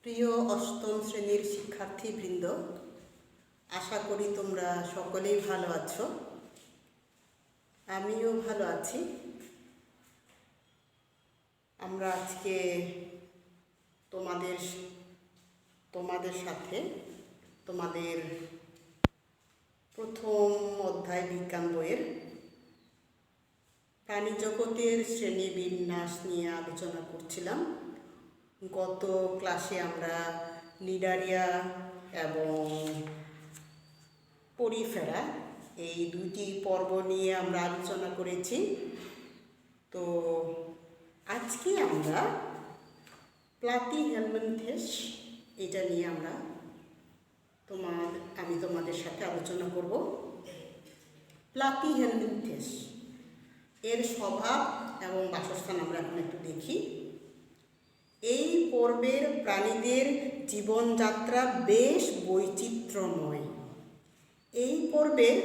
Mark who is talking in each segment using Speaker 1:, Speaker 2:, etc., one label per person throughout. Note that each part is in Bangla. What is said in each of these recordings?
Speaker 1: প্রিয় অষ্টম শ্রেণীর শিক্ষার্থীবৃন্দ, আশা করি তোমরা সকলেই ভালো আছো। আমিও ভালো আছি। আমরা আজকে তোমাদের সাথে তোমাদের প্রথম অধ্যায় বিজ্ঞান বইয়ের প্রাণী জগতের শ্রেণীবিন্যাস নিয়ে আলোচনা করছিলাম। গত ক্লাসে আমরা নিডারিয়া এবং পরিফেরা এই দুটি পর্ব নিয়ে আমরা আলোচনা করেছি। তো আজকে আমরা প্লাটিহেলমিনথেস এটা নিয়ে আমি তোমাদের সাথে আলোচনা করব। প্লাটিহেলমিনথেস এর স্বভাব এবং বাসস্থান আমরা এখন একটু দেখি। এই পর্বের প্রাণীদের জীবনযাত্রা বেশ বৈচিত্র্যময়। এই পর্বের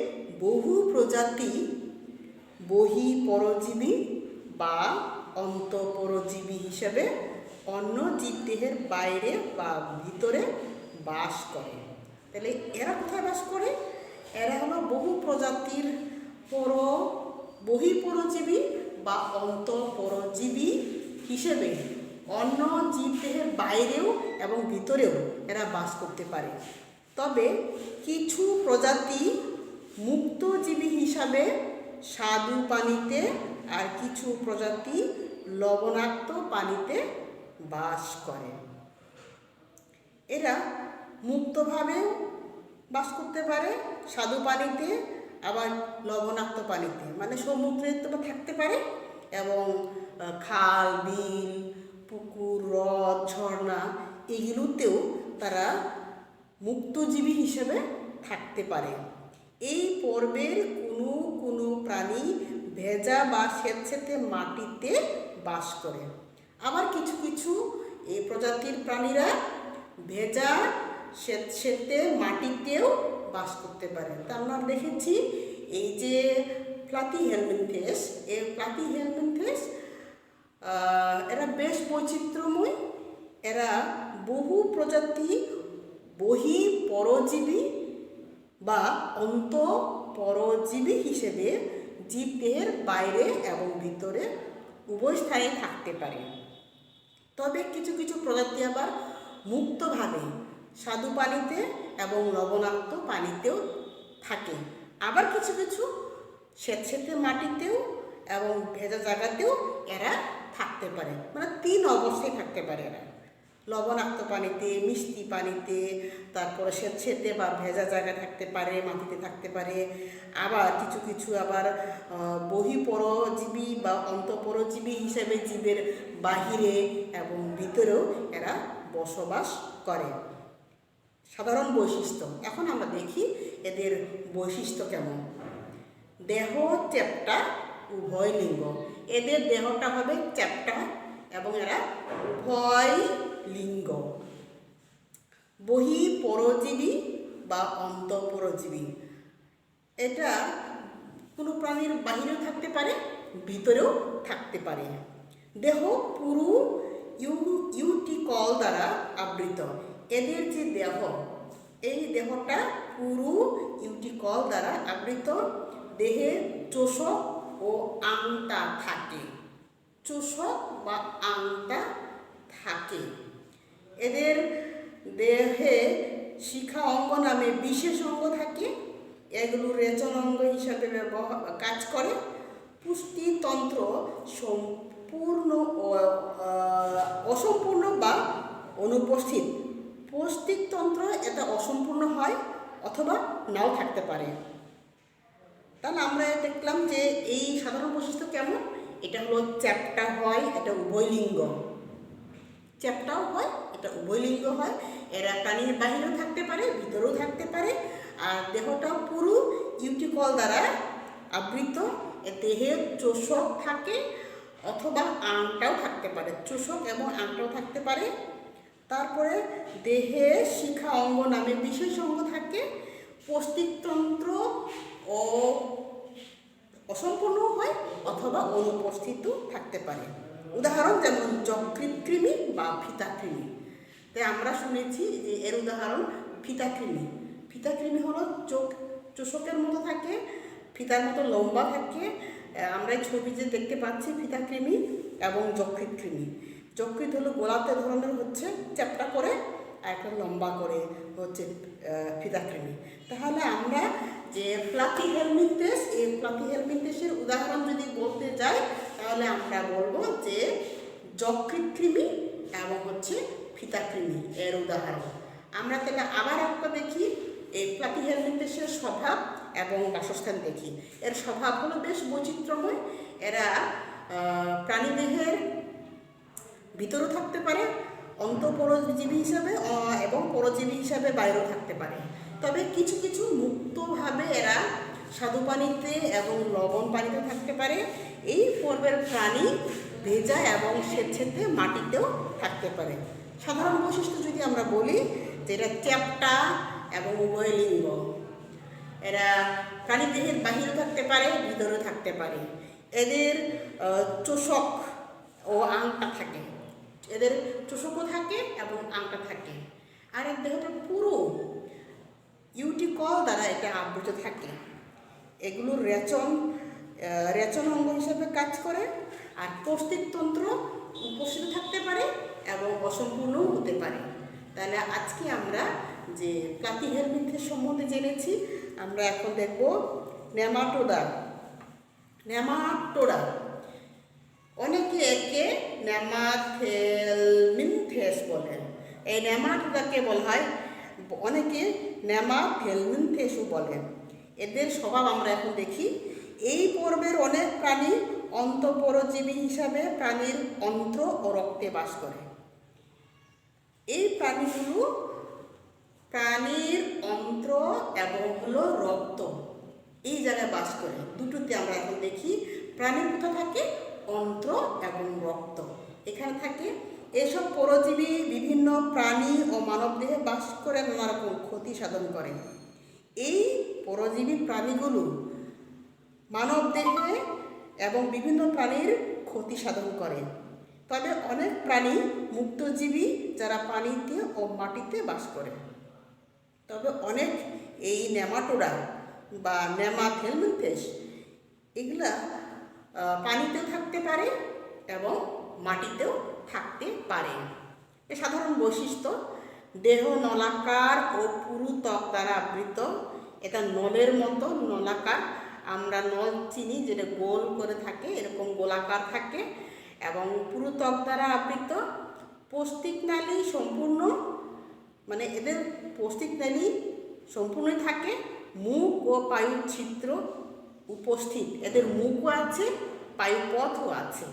Speaker 1: বহু প্রজাতি বহিঃপরজীবী বা অন্তঃপরজীবী হিসেবে অন্য জীবদেহের বাইরে বা ভিতরে বাস করে। তাহলে এরা কোথায় বাস করে? এরা হলো বহু প্রজাতির বহিঃপরজীবী বা অন্তঃপরজীবী হিসেবে অন্য জীবদেহের বাইরেও এবং ভিতরেও এরা বাস করতে পারে। তবে কিছু প্রজাতি মুক্তজীবী হিসাবে স্বাদু পানিতে আর কিছু প্রজাতি লবণাক্ত পানিতে বাস করে। এরা মুক্তভাবেও বাস করতে পারে স্বাদু পানিতে, আবার লবণাক্ত পানিতে, মানে সমুদ্রে তো থাকতে পারে, এবং খাল, বিল, পুকুর, হ্রদ, ঝর্ণা এগুলোতেও তারা মুক্তজীবী হিসেবে থাকতে পারে। এই পর্বের কোনো প্রাণী ভেজা বা স্যাঁতসেঁতে মাটিতে বাস করে। আবার কিছু এই প্রজাতির প্রাণীরা ভেজা স্যাঁতসেঁতে মাটিতেও বাস করতে পারে। তা আমরা দেখেছি এই যে প্লাটিহেলমিনথেস, এরা বেশ বৈচিত্র্যময়। এরা বহু প্রজাতি বহিঃপরজীবী বা অন্তঃপরজীবী হিসেবে জীবদেহের বাইরে এবং ভিতরে উভয় স্থানে থাকতে পারে। তবে কিছু প্রজাতি আবার মুক্তভাবে স্বাদু পানিতে এবং লবণাক্ত পানিতেও থাকে। আবার কিছু স্যাঁতসেঁতে মাটিতেও এবং ভেজা জায়গাতেও এরা থাকতে পারে। মানে 3 অবস্থায় থাকতে পারে এরা, লবণাক্ত পানিতে, মিষ্টি পানিতে, তারপরে স্যাঁতসেঁতে বা ভেজা জায়গায় থাকতে পারে, মাটিতে থাকতে পারে। আবার কিছু আবার বহিঃপরজীবী বা অন্তঃপরজীবী হিসেবে জীবের বাহিরে এবং ভিতরেও এরা বসবাস করে। সাধারণ বৈশিষ্ট্য এখন আমরা দেখি এদের বৈশিষ্ট্য কেমন। দেহ চ্যাপ্টা, উভয় লিঙ্গ। এদের দেহটা হবে চ্যাপ্টা এবং এরা উভয় লিঙ্গ। বহিঃপরজীবী বা অন্তঃপরজীবী, এটা কোনো প্রাণীর বাহিরেও থাকতে পারে, ভিতরেও থাকতে পারে। দেহ পুরু ইউটিকল দ্বারা আবৃত। এদের যে দেহ, এই দেহটা পুরু ইউটিকল দ্বারা আবৃত। দেহে চোষক ও আংটা থাকে। চোষক বা আংটা থাকে। এদের দেহে শিখা অঙ্গ নামে বিশেষ অঙ্গ থাকে। এগুলো রেচন অঙ্গ হিসাবে কাজ করে। পুষ্টিতন্ত্র অসম্পূর্ণ বা অনুপস্থিত। পুষ্টিতন্ত্র এটা অসম্পূর্ণ হয় অথবা নাও থাকতে পারে। তাহলে আমরা দেখলাম যে এই সাধারণ বৈশিষ্ট্য কেমন। এটা হলো চ্যাপ্টা হয়, এটা উভয় লিঙ্গ। চ্যাপ্টাও হয়, এটা উভয় লিঙ্গ হয়। এরা প্রাণীর বাহিরেও থাকতে পারে, ভিতরেও থাকতে পারে। আর দেহটা পুরো ইউটিকল দ্বারা আবৃত। দেহে চোষক থাকে অথবা আংটাও থাকতে পারে। চোষক এবং আংটাও থাকতে পারে। তারপরে দেহে শিখা অঙ্গ নামে বিশেষ অঙ্গ থাকে। পুষ্টিতন্ত্র অসম্পূর্ণ হয় অথবা অনুপস্থিতও থাকতে পারে। উদাহরণ যেমন যকৃৎ কৃমি বা ফিতা কৃমি। তাই আমরা শুনেছি যে এর উদাহরণ ফিতাকৃমি। ফিতাকৃমি হলো চোষকের মতো থাকে, ফিতার মতো লম্বা থাকে। আমরা এই ছবি যে দেখতে পাচ্ছি ফিতাকৃমি এবং যকৃৎ কৃমি। যকৃৎ হলো গোলাপে ধরনের হচ্ছে চ্যাপ্টা করে, আর একটা লম্বা করে হচ্ছে ফিতাকৃমি। তাহলে আমরা যে প্লাটিহেলমিনথেস, এই প্লাটিহেলমিনথেসের উদাহরণ যদি বলতে যাই তাহলে আমরা বলবো যে যকৃৎ কৃমি এবং হচ্ছে ফিতাকৃমি এর উদাহরণ। আমরা তাহলে আবার একটা দেখি এই প্লাটিহেলমিনথেসের স্বভাব এবং বাসস্থান দেখি। এর স্বভাব হলো বেশ বৈচিত্র্যময়। এরা প্রাণীদেহের ভিতরেও থাকতে পারে, অন্তঃপরজীবী হিসাবে এবং পরজীবী হিসাবে বাইরেও থাকতে পারে। তবে কিছু কিছু মুক্তভাবে এরা স্বাদু পানিতে এবং লবণ পানিতে থাকতে পারে। এই পর্বের প্রাণী ভেজা এবং স্বেচ্ছাতে মাটিতেও থাকতে পারে। সাধারণ বৈশিষ্ট্য যদি আমরা বলি যে এরা চ্যাপ্টা এবং উভয় লিঙ্গ। এরা প্রাণীদেহের বাহিরেও থাকতে পারে, ভিতরেও থাকতে পারে। এদের চোষক ও আংটা থাকে, এদের চোষকও থাকে এবং আংটা থাকে। আর এর দেহটা পুরো ইউটিকল দ্বারা এটা আবৃত থাকে। এগুলো রেচন অঙ্গ হিসেবে কাজ করে। আর পৌষ্টিকতন্ত্র উপস্থিত থাকতে পারে এবং অসম্পূর্ণও হতে পারে। তাহলে আজকে আমরা যে প্লাটিহেলমিনথেস সম্বন্ধে জেনেছি, আমরা এখন দেখব নেমাটোডা। অনেকে একে নেমাথেলমিনথেস বলেন। এই নেমাটোডাকে বলা হয়, অনেকে নেমাথেলমিনথেসও বলেন। এদের স্বভাব আমরা এখন দেখি। এই পর্বের অনেক প্রাণী অন্তঃপরজীবী হিসাবে প্রাণীর অন্ত্র ও রক্তে বাস করে। এই প্রাণীগুলো প্রাণীর অন্ত্র এবং হলো রক্ত এই জায়গায় বাস করে। দুটোতে আমরা এখন দেখি প্রাণীর কোথা থাকে, অন্ত্র এবং রক্ত এখানে থাকে। এসব পরজীবী বিভিন্ন প্রাণী ও মানবদেহে বাস করে নানা রকম ক্ষতি সাধন করে। এই পরজীবী প্রাণীগুলো মানবদেহে এবং বিভিন্ন প্রাণীর ক্ষতি সাধন করে। তবে অনেক প্রাণী মুক্তজীবী যারা পানিতে ও মাটিতে বাস করে। তবে অনেক এই নেমাটোডা বা নেমাথেলমিনথেস এগুলা পানিতেও থাকতে পারে এবং মাটিতেও থাকতে পারে। এর সাধারণ বৈশিষ্ট্য: দেহ নলাকার ও পুরু ত্বক দ্বারা আবৃত। এটা নলের মতো নলাকার। আমরা নল চিনি যেটা গোল করে থাকে, এরকম গোলাকার থাকে এবং পুরু ত্বক দ্বারা আবৃত। পৌষ্টিক নালী সম্পূর্ণ, মানে এদের পৌষ্টিক নালী সম্পূর্ণই থাকে। মুখ ও পায়ু ছিদ্র উপস্থিত, এদের মুখও আছে, পায়ুপথও আছে।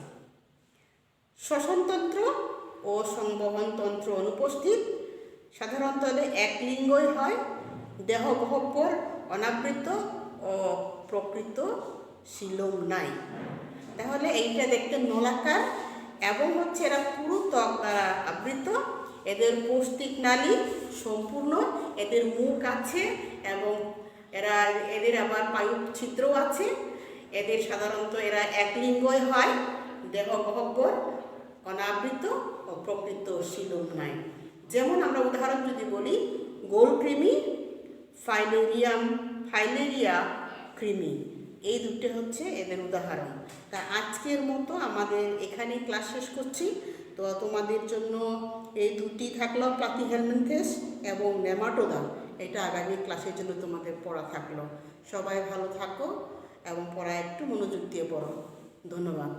Speaker 1: শ্বসনতন্ত্র ও সংবহনতন্ত্র অনুপস্থিত। সাধারণত এক লিঙ্গই হয়। দেহ গহ্বর অনাবৃত ও প্রকৃত শিলোম নাই। তাহলে এইটা দেখতে নলাকার এবং হচ্ছে এরা পুরু ত্বক দ্বারা আবৃত। এদের পৌষ্টিক নালী সম্পূর্ণ, এদের মুখ আছে এবং এদের আবার পায়ু ছিদ্রও আছে। এদের সাধারণত এরা এক লিঙ্গই হয়। দেহ গহ্বর অনাবৃত ও প্রকৃত শিলোম নাই। যেমন আমরা উদাহরণ যদি বলি, গোলকৃমি, ফাইলেরিয়া কৃমি, এই দুটো হচ্ছে এদের উদাহরণ। তা আজকের মতো আমাদের এখানেই ক্লাস শেষ করছি। তো তোমাদের জন্য এই দুটি থাকলো, প্লাটিহেলমিনথেস এবং নেমাটোডা। এটা আগামী ক্লাসের জন্য তোমাদের পড়া থাকলো। সবাই ভালো থাকো এবং পড়া একটু মনোযোগ দিয়ে পড়ো। ধন্যবাদ।